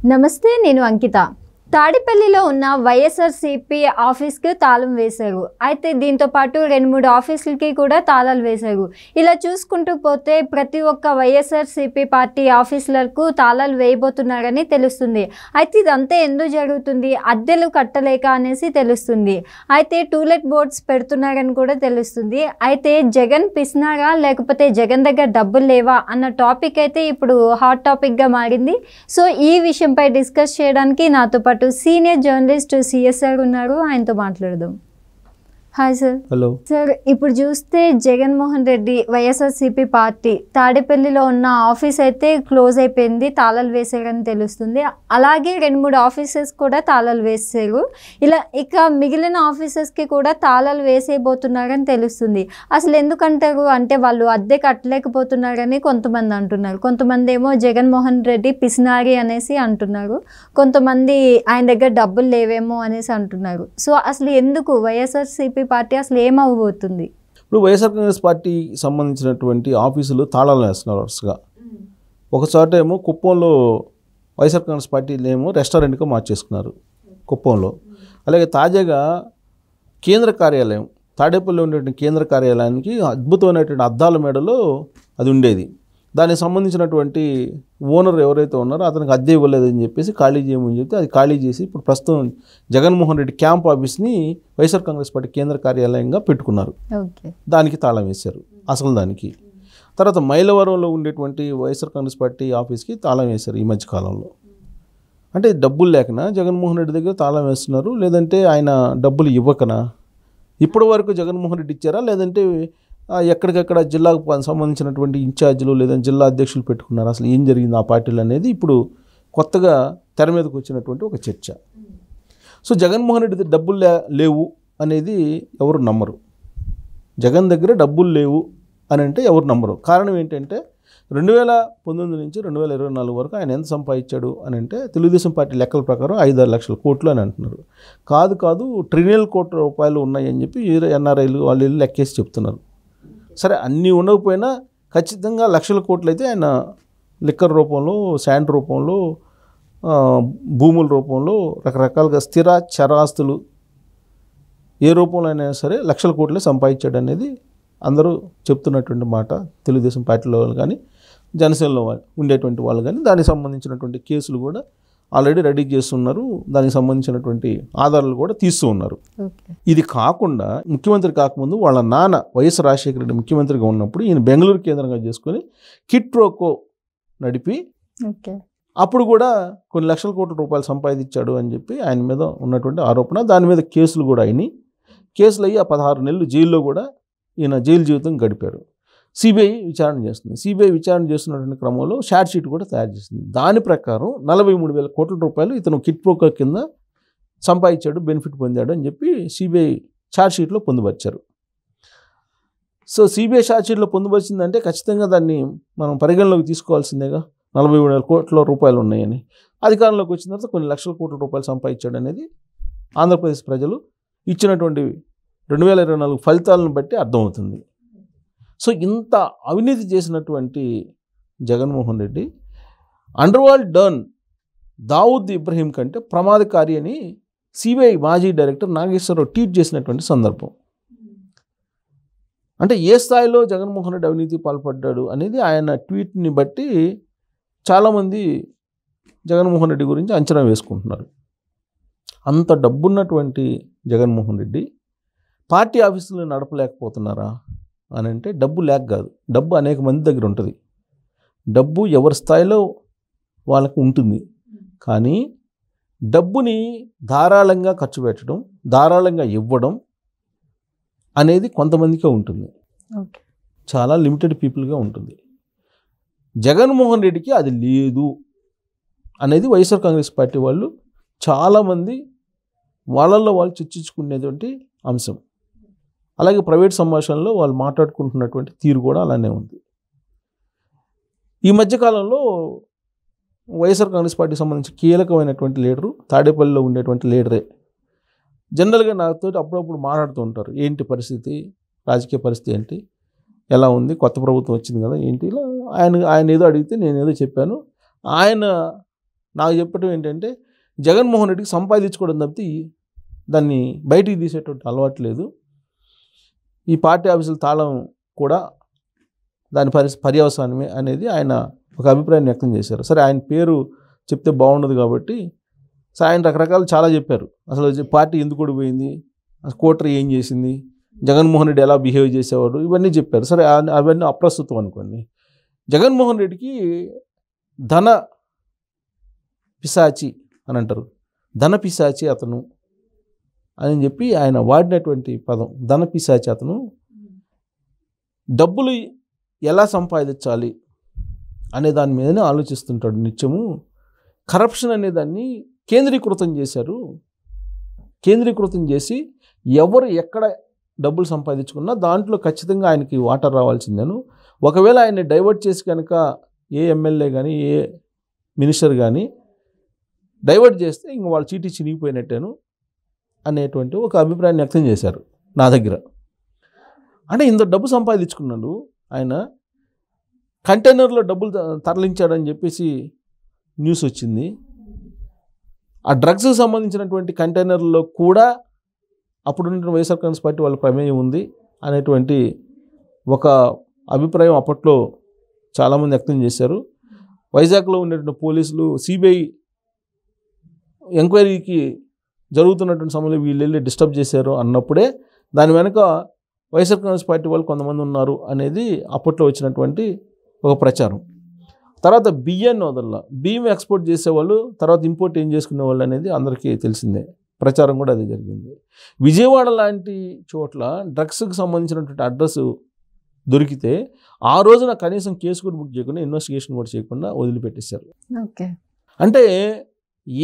నమస్తే, నేను అంకిత. తాడిపల్లిలో ఉన్న వైఎస్ఆర్సీపీ ఆఫీస్కి తాళం వేశారు. అయితే దీంతో పాటు 2-3 ఆఫీసులకి కూడా తాళాలు వేశారు. ఇలా చూసుకుంటూ పోతే ప్రతి ఒక్క వైఎస్ఆర్సీపీ పార్టీ ఆఫీసులకు తాళాలు వేయబోతున్నారని తెలుస్తుంది. అయితే ఇదంతా ఎందుకు జరుగుతుంది? అద్దెలు కట్టలేక అనేసి తెలుస్తుంది. అయితే టూలెట్ బోర్డ్స్ పెడుతున్నారని కూడా తెలుస్తుంది. అయితే జగన్ పిసినారా లేకపోతే జగన్ దగ్గర డబ్బులు లేవా అన్న టాపిక్ అయితే ఇప్పుడు హాట్ టాపిక్గా మారింది. సో ఈ విషయంపై డిస్కస్ చేయడానికి నాతో పాటు సీనియర్ జర్నలిస్ట్ సిఎస్ఆర్ ఉన్నారు. ఆయనతో మాట్లాడదాం. Hi sir. హలో సార్, ఇప్పుడు చూస్తే జగన్మోహన్ రెడ్డి వైఎస్ఆర్సీపీ పార్టీ తాడేపల్లిలో ఉన్న ఆఫీస్ అయితే క్లోజ్ అయిపోయింది, తాళాలు వేసారని తెలుస్తుంది. అలాగే 2-3 ఆఫీసెస్ కూడా తాళాలు వేసారు. ఇక మిగిలిన ఆఫీసెస్కి కూడా తాళాలు వేసేయబోతున్నారని తెలుస్తుంది. అసలు ఎందుకంటారు అంటే వాళ్ళు అద్దె కట్టలేకపోతున్నారని కొంతమంది అంటున్నారు. కొంతమంది ఏమో జగన్మోహన్ రెడ్డి పిసినారి అనేసి అంటున్నారు. కొంతమంది ఆయన దగ్గర డబ్బులు లేవేమో అనేసి అంటున్నారు. సో అసలు ఎందుకు వైఎస్ఆర్సీపీ పార్టీ అసలు ఏమవ్వబోతుంది? ఇప్పుడు వైఎస్ఆర్ కాంగ్రెస్ పార్టీకి సంబంధించినటువంటి ఆఫీసులు తాళాలు వేస్తున్నారు వరుసగా. ఒకచోట ఏమో కుప్పంలో వైఎస్ఆర్ కాంగ్రెస్ పార్టీనేమో రెస్టారెంట్గా మార్చేసుకున్నారు కుప్పంలో. అలాగే తాజాగా కేంద్ర కార్యాలయం తాడేపల్లిలో ఉండేటువంటి కేంద్ర కార్యాలయానికి అద్భుతమైనటువంటి అద్దాల మేడలో అది ఉండేది. దానికి సంబంధించినటువంటి ఓనర్ ఎవరైతే ఉన్నారో అతనికి అద్దె ఇవ్వలేదని చెప్పేసి ఖాళీ చేయమని చెప్తే అది ఖాళీ చేసి ఇప్పుడు ప్రస్తుతం జగన్మోహన్ రెడ్డి క్యాంప్ ఆఫీస్ని వైఎస్ఆర్ కాంగ్రెస్ పార్టీ కేంద్ర కార్యాలయంగా పెట్టుకున్నారు. దానికి తాళం వేశారు అసలు దానికి. తర్వాత మైలవరంలో ఉండేటువంటి వైఎస్ఆర్ కాంగ్రెస్ పార్టీ ఆఫీస్కి తాళం వేశారు ఈ మధ్యకాలంలో. అంటే డబ్బులు లేకనా జగన్మోహన్ రెడ్డి దగ్గర తాళం వేస్తున్నారు, లేదంటే ఆయన డబ్బులు ఇవ్వకనా? ఇప్పటి వరకు జగన్మోహన్ రెడ్డి ఇచ్చారా, లేదంటే ఎక్కడికక్కడ జిల్లాకు సంబంధించినటువంటి ఇన్ఛార్జీలు లేదంటే జిల్లా అధ్యక్షులు పెట్టుకున్నారు? అసలు ఏం జరిగింది ఆ పార్టీలు అనేది ఇప్పుడు కొత్తగా తెర మీదకి వచ్చినటువంటి ఒక చర్చ. సో జగన్మోహన్ రెడ్డి డబ్బులు లేవు అనేది ఎవరు నమ్మరు. జగన్ దగ్గర డబ్బులు లేవు అని అంటే ఎవరు నమ్మరు. కారణం ఏంటంటే 2019 నుంచి 2024 వరకు ఆయన ఎంత సంపాదించాడు అని అంటే తెలుగుదేశం పార్టీ లెక్కల ప్రకారం 5-6 లక్షల కోట్లు అని అంటున్నారు. కాదు ట్రిలియన్ కోట్ల రూపాయలు ఉన్నాయని చెప్పి ఎన్ఆర్ఐలు వాళ్ళు లెక్కేసి చెప్తున్నారు. సరే, అన్నీ ఉండకపోయినా ఖచ్చితంగా లక్షల కోట్లు అయితే ఆయన లిక్కర్ రూపంలో, శాండ్ రూపంలో, భూముల రూపంలో, రకరకాలుగా స్థిర చరాస్తులు ఏ రూపంలో అయినా సరే లక్షల కోట్లే సంపాదించాడు అనేది అందరూ చెప్తున్నటువంటి మాట. తెలుగుదేశం పార్టీలో వాళ్ళు కానీ జనసేనలో ఉండేటువంటి వాళ్ళు కానీ దానికి సంబంధించినటువంటి కేసులు కూడా ఆల్రెడీ రెడీ చేస్తున్నారు. దానికి సంబంధించినటువంటి ఆధారాలు కూడా తీస్తూ ఉన్నారు. ఇది కాకుండా ముఖ్యమంత్రి కాకముందు వాళ్ళ నాన్న వైఎస్ రాజశేఖర రెడ్డి ముఖ్యమంత్రిగా ఉన్నప్పుడు ఈయన బెంగళూరు కేంద్రంగా చేసుకొని కిట్ ప్రోకో నడిపి అప్పుడు కూడా కొన్ని లక్షల కోట్ల రూపాయలు సంపాదించాడు అని చెప్పి ఆయన మీద ఉన్నటువంటి ఆరోపణ. దాని మీద కేసులు కూడా అయినాయి. కేసులు అయ్యి ఆ 16 నెలలు జైల్లో కూడా ఈయన జైలు జీవితం గడిపారు. సిబిఐ విచారణ చేస్తుంది. సిబిఐ విచారణ చేస్తున్నటువంటి క్రమంలో షార్ట్ షీట్ కూడా తయారు చేసింది. దాని ప్రకారం 43,000 కోట్ల రూపాయలు ఇతను కిట్ ప్రోకో కింద సంపాదించాడు, బెనిఫిట్ పొందాడు అని చెప్పి సిబిఐ షార్ట్ షీట్లో పొందుపరిచారు. సో సిబిఐ షార్ట్ షీట్లో పొందుపరిచిందంటే ఖచ్చితంగా దాన్ని మనం పరిగణలోకి తీసుకోవాల్సిందేగా. 43,000 కోట్ల రూపాయలు ఉన్నాయని అధికారంలోకి వచ్చిన తర్వాత కొన్ని లక్షల కోట్ల రూపాయలు సంపాదించాడు అనేది ఆంధ్రప్రదేశ్ ప్రజలు ఇచ్చినటువంటి 2024 ఫలితాలను బట్టి అర్థమవుతుంది. సో ఇంత అవినీతి చేసినటువంటి జగన్మోహన్ రెడ్డి అండర్వరల్డ్ డాన్ దావుద్ ఇబ్రహీం కంటే ప్రమాదకారి అని సిబిఐ మాజీ డైరెక్టర్ నాగేశ్వరరావు ట్వీట్ చేసినటువంటి సందర్భం. అంటే ఏ స్థాయిలో జగన్మోహన్ రెడ్డి అవినీతి పాల్పడ్డాడు అనేది ఆయన ట్వీట్ని బట్టి చాలామంది జగన్మోహన్ రెడ్డి గురించి అంచనా వేసుకుంటున్నారు. అంత డబ్బున్నటువంటి జగన్మోహన్ రెడ్డి పార్టీ ఆఫీసులు నడపలేకపోతున్నారా అని అంటే డబ్బు లేక కాదు. డబ్బు అనేక మంది దగ్గర ఉంటుంది. డబ్బు ఎవరి స్థాయిలో వాళ్ళకు ఉంటుంది. కానీ డబ్బుని ధారాళంగా ఖర్చు పెట్టడం, ధారాళంగా ఇవ్వడం అనేది కొంతమందికే ఉంటుంది. చాలా లిమిటెడ్ పీపుల్గా ఉంటుంది. జగన్మోహన్ రెడ్డికి అది లేదు అనేది వైఎస్ఆర్ కాంగ్రెస్ పార్టీ వాళ్ళు చాలామంది వాళ్ళల్లో వాళ్ళు చర్చించుకునేటువంటి అంశం. అలాగే ప్రైవేట్ సంభాషణలో వాళ్ళు మాట్లాడుకుంటున్నటువంటి తీరు కూడా అలానే ఉంది. ఈ మధ్యకాలంలో వైఎస్ఆర్ కాంగ్రెస్ పార్టీకి సంబంధించి కీలకమైనటువంటి లీడరు తాడేపల్లిలో ఉండేటువంటి లీడరే జనరల్గా నాతో అప్పుడప్పుడు మాట్లాడుతూ ఉంటారు. ఏంటి పరిస్థితి, రాజకీయ పరిస్థితి ఏంటి, ఎలా ఉంది, కొత్త ప్రభుత్వం వచ్చింది కదా ఏంటి, ఇలా ఆయన ఏదో అడిగితే నేను ఏదో చెప్పాను. ఆయన నాకు చెప్పడం ఏంటంటే జగన్మోహన్ రెడ్డికి సంపాదించుకోవడం తప్పితే దాన్ని బయటికి తీసేటువంటి అలవాటు లేదు. ఈ పార్టీ ఆఫీసుల తాళం కూడా దాని పర్యవసానమే అనేది ఆయన ఒక అభిప్రాయం వ్యక్తం చేశారు. సరే ఆయన పేరు చెప్తే బాగుండదు కాబట్టి ఆయన రకరకాలు చాలా చెప్పారు. అసలు పార్టీ ఎందుకు ఓడిపోయింది, కోటరీ ఏం చేసింది, జగన్మోహన్ రెడ్డి ఎలా బిహేవ్ చేసేవాడు, ఇవన్నీ చెప్పారు. సరే అవన్నీ అప్రస్తుతం అనుకోండి. జగన్మోహన్ రెడ్డికి ధన పిశాచి అని అంటారు, ధన పిశాచి అతను అని చెప్పి ఆయన వాడినటువంటి పదం ధన పిశాచి. అతను డబ్బులు ఎలా సంపాదించాలి అనే దాని మీదనే ఆలోచిస్తుంటాడు నిత్యము. కరప్షన్ అనే దాన్ని కేంద్రీకృతం చేశారు. కేంద్రీకృతం చేసి ఎవరు ఎక్కడ డబ్బులు సంపాదించుకున్నా దాంట్లో ఖచ్చితంగా ఆయనకి వాటర్ రావాల్సిందేను. ఒకవేళ ఆయన్ని డైవర్ట్ చేసి కనుక ఏ ఎమ్మెల్యే కానీ ఏ మినిస్టర్ కానీ డైవర్ట్ చేస్తే ఇంక వాళ్ళు చీటీ చినిగిపోయినట్టేను అనేటువంటి ఒక అభిప్రాయాన్ని వ్యక్తం చేశారు నా దగ్గర. అంటే ఇంత డబ్బు సంపాదించుకున్నాడు ఆయన, కంటైనర్లో డబ్బులు తరలించాడని చెప్పేసి న్యూస్ వచ్చింది. ఆ డ్రగ్స్కి సంబంధించినటువంటి కంటైనర్లో కూడా అప్పుడున్న వైఎస్ఆర్ కాంగ్రెస్ పార్టీ వాళ్ళ ప్రమేయం ఉంది అనేటువంటి ఒక అభిప్రాయం అప్పట్లో చాలామంది వ్యక్తం చేశారు. వైజాగ్లో ఉన్నటువంటి పోలీసులు సిబిఐ ఎంక్వైరీకి జరుగుతున్నటువంటి సమయంలో వీళ్ళు వెళ్ళి డిస్టర్బ్ చేశారు అన్నప్పుడే దాని వెనుక వైఎస్ఆర్ కాంగ్రెస్ పార్టీ వాళ్ళు కొంతమంది ఉన్నారు అనేది అప్పట్లో వచ్చినటువంటి ఒక ప్రచారం. తర్వాత బియ్యాన్ని వదల, బియ్యం ఎక్స్పోర్ట్ చేసేవాళ్ళు తర్వాత ఇంపోర్ట్ ఏం చేసుకునే వాళ్ళు అనేది అందరికీ తెలిసిందే. ప్రచారం కూడా అది జరిగింది. విజయవాడ లాంటి చోట్ల డ్రగ్స్కి సంబంధించినటువంటి అడ్రస్ దొరికితే ఆ రోజున కనీసం కేసు కూడా బుక్ చేయకుండా ఇన్వెస్టిగేషన్ కూడా చేయకుండా వదిలిపెట్టేశారు. ఓకే, అంటే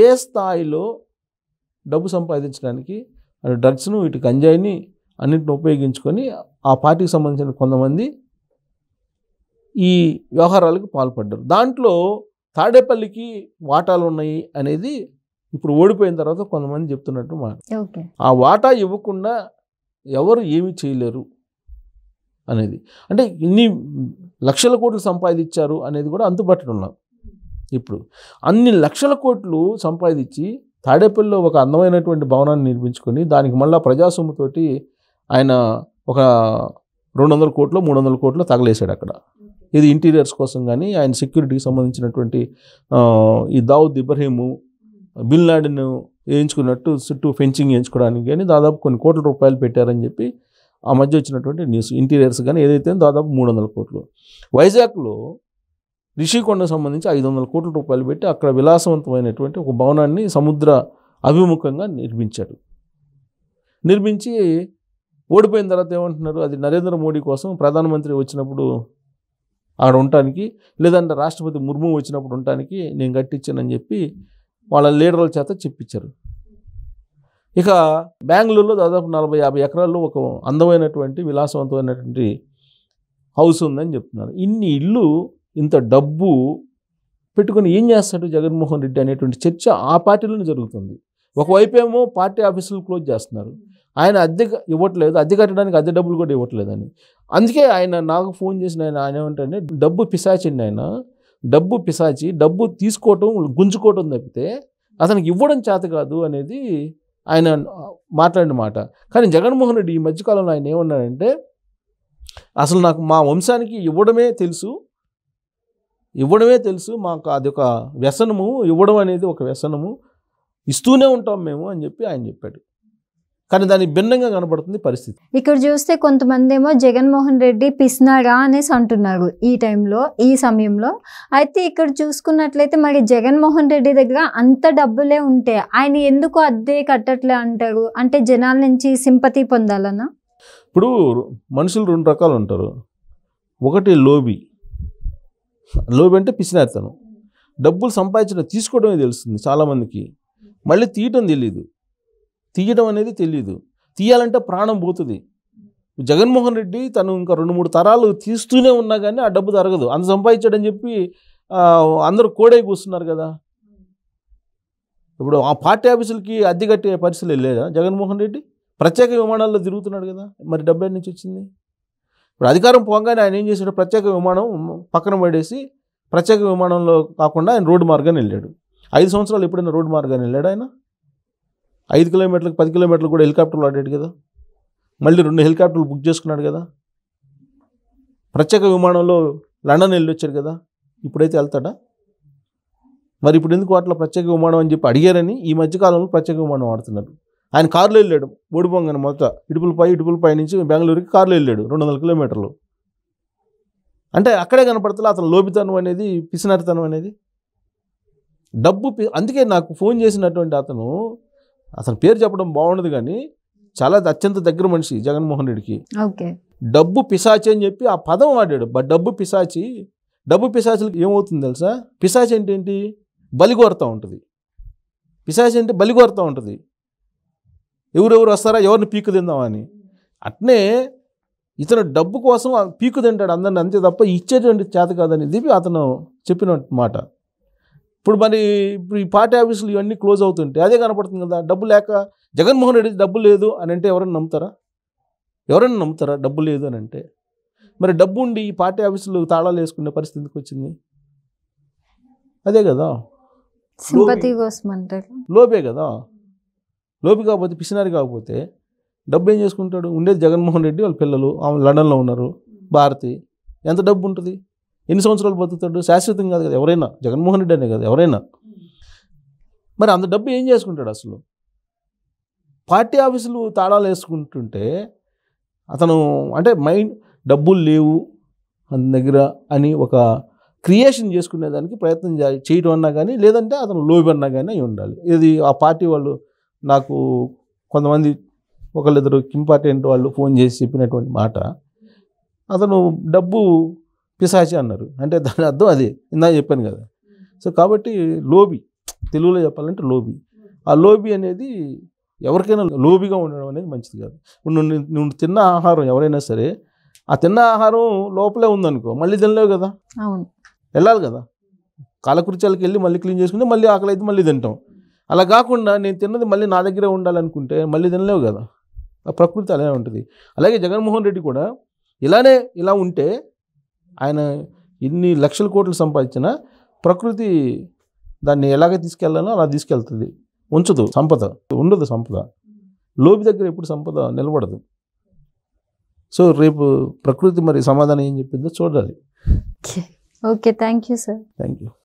ఏ స్థాయిలో డబ్బు సంపాదించడానికి డ్రగ్స్ను ఇటు గంజాయిని అన్నింటిని ఉపయోగించుకొని ఆ పార్టీకి సంబంధించిన కొంతమంది ఈ వ్యవహారాలకు పాల్పడ్డారు. దాంట్లో తాడేపల్లికి వాటాలు ఉన్నాయి అనేది ఇప్పుడు ఓడిపోయిన తర్వాత కొంతమంది చెప్తున్నట్టు మాట. ఆ వాటా ఇవ్వకుండా ఎవరు ఏమీ చేయలేరు అనేది, అంటే ఇన్ని లక్షల కోట్లు సంపాదించారు అనేది కూడా అంతుపట్టడం. ఇప్పుడు అన్ని లక్షల కోట్లు సంపాదించి తాడేపల్లిలో ఒక అందమైనటువంటి భవనాన్ని నిర్మించుకొని దానికి మళ్ళీ ప్రజాసొమ్ముతోటి ఆయన ఒక 200 కోట్లు 300 కోట్లు తగలేశాడు అక్కడ. ఇది ఇంటీరియర్స్ కోసం కానీ ఆయన సెక్యూరిటీకి సంబంధించినటువంటి ఈ దావుద్ ఇబ్రహీము బిన్ లాడెన్ వేయించుకున్నట్టు చుట్టూ ఫెన్సింగ్ వేయించుకోవడానికి కానీ దాదాపు కొన్ని కోట్ల రూపాయలు పెట్టారని చెప్పి ఆ మధ్య వచ్చినటువంటి న్యూస్. ఇంటీరియర్స్ కానీ ఏదైతే దాదాపు 300 కోట్లు. వైజాగ్లో రిషికొండకు సంబంధించి 500 కోట్ల రూపాయలు పెట్టి అక్కడ విలాసవంతమైనటువంటి ఒక భవనాన్ని సముద్ర అభిముఖంగా నిర్మించాడు. నిర్మించి ఓడిపోయిన తర్వాత ఏమంటున్నారు, అది నరేంద్ర మోడీ కోసం ప్రధానమంత్రి వచ్చినప్పుడు అక్కడ ఉండటానికి లేదంటే రాష్ట్రపతి ముర్ము వచ్చినప్పుడు ఉండటానికి నేను కట్టించానని చెప్పి వాళ్ళ లీడర్ల చేత చెప్పించారు. ఇక బెంగళూరులో దాదాపు 40-50 ఎకరాల్లో ఒక అందమైనటువంటి విలాసవంతమైనటువంటి హౌస్ ఉందని చెప్తున్నారు. ఇన్ని ఇల్లు ఇంత డబ్బు పెట్టుకొని ఏం చేస్తాడు జగన్మోహన్ రెడ్డి అనేటువంటి చర్చ ఆ పార్టీలోనే జరుగుతుంది. ఒకవైపు ఏమో పార్టీ ఆఫీసులు క్లోజ్ చేస్తున్నారు, ఆయన అద్దె ఇవ్వట్లేదు, అద్దె కట్టడానికి అద్దె డబ్బులు కూడా ఇవ్వట్లేదని. అందుకే ఆయన నాకు ఫోన్ చేసిన ఆయన ఏమంటే డబ్బు పిశాచిండి, ఆయన డబ్బు పిశాచి, డబ్బు తీసుకోవటం గుంజుకోవటం తప్పితే అతనికి ఇవ్వడం చేత కాదు అనేది ఆయన మాట్లాడిన మాట. కానీ జగన్మోహన్ రెడ్డి ఈ మధ్యకాలంలో ఆయన ఏమన్నాడంటే అసలు నాకు మా వంశానికి ఇవ్వడమే తెలుసు, మాకు అది ఒక వ్యసనము, ఇవ్వడం అనేది ఒక వ్యసనము, ఇస్తూనే ఉంటాం మేము అని చెప్పి ఆయన చెప్పాడు. కానీ దానికి భిన్నంగా కనబడుతుంది పరిస్థితి. ఇక్కడ చూస్తే కొంతమంది ఏమో జగన్మోహన్ రెడ్డి పిసినారా అనేసి అంటున్నారు ఈ టైంలో, ఈ సమయంలో. అయితే ఇక్కడ చూసుకున్నట్లయితే మరి జగన్మోహన్ రెడ్డి దగ్గర అంత డబ్బులే ఉంటే ఆయన ఎందుకు అద్దె కట్టట్లే అంటారు? అంటే జనాల నుంచి సింపతి పొందాలన్నా? ఇప్పుడు మనుషులు 2 రకాలు ఉంటారు. ఒకటి లోబి అంటే పిసినారితనం. డబ్బులు సంపాదించడం తీసుకోవడమే తెలుస్తుంది చాలామందికి, మళ్ళీ తీయటం తెలియదు, తీయడం అనేది తెలియదు. తీయాలంటే ప్రాణం పోతుంది. జగన్మోహన్ రెడ్డి తను ఇంకా 2-3 తరాలు తీస్తూనే ఉన్నా కానీ ఆ డబ్బు తరగదు. అంత సంపాదించాడని చెప్పి అందరూ కోడై కూస్తున్నారు కదా. ఇప్పుడు ఆ పార్టీ ఆఫీసులకి అద్దె కట్టే పరిస్థితులు లేదా జగన్మోహన్ రెడ్డి? ప్రత్యేక విమానాల్లో తిరుగుతున్నాడు కదా, మరి డబ్బు ఎక్కడి నుంచి వచ్చింది? ఇప్పుడు అధికారం పోగానే ఆయన ఏం చేశాడు, ప్రత్యేక విమానం పక్కన పడేసి ప్రత్యేక విమానంలో కాకుండా ఆయన రోడ్డు మార్గాన్ని వెళ్ళాడు. 5 సంవత్సరాలు ఎప్పుడైనా రోడ్డు మార్గాన్ని వెళ్ళాడు ఆయన? 5 కిలోమీటర్లకు 10 కిలోమీటర్లు కూడా హెలికాప్టర్లు ఆడాడు కదా, మళ్ళీ 2 హెలికాప్టర్లు బుక్ చేసుకున్నాడు కదా, ప్రత్యేక విమానంలో లండన్ వెళ్ళి వచ్చారు కదా, ఇప్పుడైతే వెళ్తాడా? మరి ఇప్పుడు ఎందుకు అట్లా ప్రత్యేక విమానం అని చెప్పి అడిగారని ఈ మధ్యకాలంలో ప్రత్యేక విమానం వాడుతున్నారు. ఆయన కారులో వెళ్ళాడు ఓడిపోగానే, మొదట ఇటుపులపై నుంచి బెంగళూరుకి కారులో వెళ్ళాడు 200 కిలోమీటర్లు. అంటే అక్కడే కనపడతలే అతను లోబితనం అనేది, పిసినారితనం అనేది. డబ్బు అందుకే నాకు ఫోన్ చేసినటువంటి అతని పేరు చెప్పడం బాగుండదు కానీ చాలా అత్యంత దగ్గర మనిషి జగన్మోహన్ రెడ్డికి. ఓకే, డబ్బు పిశాచి అని చెప్పి ఆ పదం వాడాడు. డబ్బు పిశాచి. డబ్బు పిశాచులకు ఏమవుతుంది తెలుసా? పిశాచి అంటే ఏంటి? బలిగోరుతూ ఉంటుంది. పిశాచి అంటే బలిగోరుతూ ఉంటుంది. ఎవరెవరు వస్తారా, ఎవరిని పీకు తిందామని. అట్నే ఇతను డబ్బు కోసం పీకు తింటాడు అందరిని, అంతే తప్ప ఇచ్చేటువంటి చేత కాదనేది అతను చెప్పిన మాట. ఇప్పుడు ఈ పార్టీ ఆఫీసులు ఇవన్నీ క్లోజ్ అవుతుంటే అదే కనపడుతుంది కదా. డబ్బు లేక జగన్మోహన్ రెడ్డి డబ్బు లేదు అని అంటే ఎవరైనా నమ్ముతారా? డబ్బు లేదు అని అంటే. మరి డబ్బు ఉండి ఈ పార్టీ ఆఫీసులు తాళాలు వేసుకునే పరిస్థితికి వచ్చింది. అదే కదా, సింపతి కోసం అంటారు. లోపే కదా. లోపి కాకపోతే, పిసినారి కాకపోతే డబ్బు ఏం చేసుకుంటాడు? ఉండేది జగన్మోహన్ రెడ్డి, వాళ్ళ పిల్లలు ఆమె లండన్లో ఉన్నారు, భారతి. ఎంత డబ్బు ఉంటుంది? ఎన్ని సంవత్సరాలు బతుకుతాడు? శాశ్వతం కాదు కదా ఎవరైనా, జగన్మోహన్ రెడ్డి అనే కదా ఎవరైనా. మరి అంత డబ్బు ఏం చేసుకుంటాడు అసలు? పార్టీ ఆఫీసులు తాళాలు వేసుకుంటుంటే అతను అంటే డబ్బులు లేవు మన దగ్గర అని ఒక క్రియేషన్ చేసుకునేదానికి ప్రయత్నం చేయటం అన్నా కానీ, లేదంటే అతను లోబి అన్నా కానీ అయి ఉండాలి. ఇది ఆ పార్టీ వాళ్ళు నాకు కొంతమంది ఒకళ్ళిద్దరు ఇంపార్టెంట్ వాళ్ళు ఫోన్ చేసి చెప్పినటువంటి మాట, అతను డబ్బు పిశాచి అన్నారు. అంటే దాని అర్థం అది ఇందాక చెప్పాను కదా. సో కాబట్టి లోబి, తెలుగులో చెప్పాలంటే లోబి. ఆ లోబి అనేది ఎవరికైనా లోబిగా ఉండడం అనేది మంచిది కాదు. నువ్వు తిన్న ఆహారం ఎవరైనా సరే, ఆ తిన్న ఆహారం లోపలే ఉందనుకో మళ్ళీ తినలేవు కదా, వెళ్ళాలి కదా. కాలకృత్యాలకు వెళ్ళి మళ్ళీ క్లీన్ చేసుకుంటే మళ్ళీ ఆకలి అయితే మళ్ళీ తింటాం. అలా కాకుండా నేను తిన్నది మళ్ళీ నా దగ్గరే ఉండాలనుకుంటే మళ్ళీ తినలేవు కదా. ఆ ప్రకృతి అలానే ఉంటుంది. అలాగే జగన్మోహన్ రెడ్డి కూడా ఇలా ఉంటే ఆయన ఎన్ని లక్షల కోట్లు సంపాదించినా ప్రకృతి దాన్ని ఎలాగ తీసుకెళ్లాలో అలా తీసుకెళ్తుంది. ఉంచదు సంపద, ఉండదు సంపద. లోబి దగ్గర ఎప్పుడు సంపద నిలబడదు. సో రేపు ప్రకృతి మరి సమాధానం ఏం చెప్పిందో చూడాలి. Okay, thank you sir. Thank you.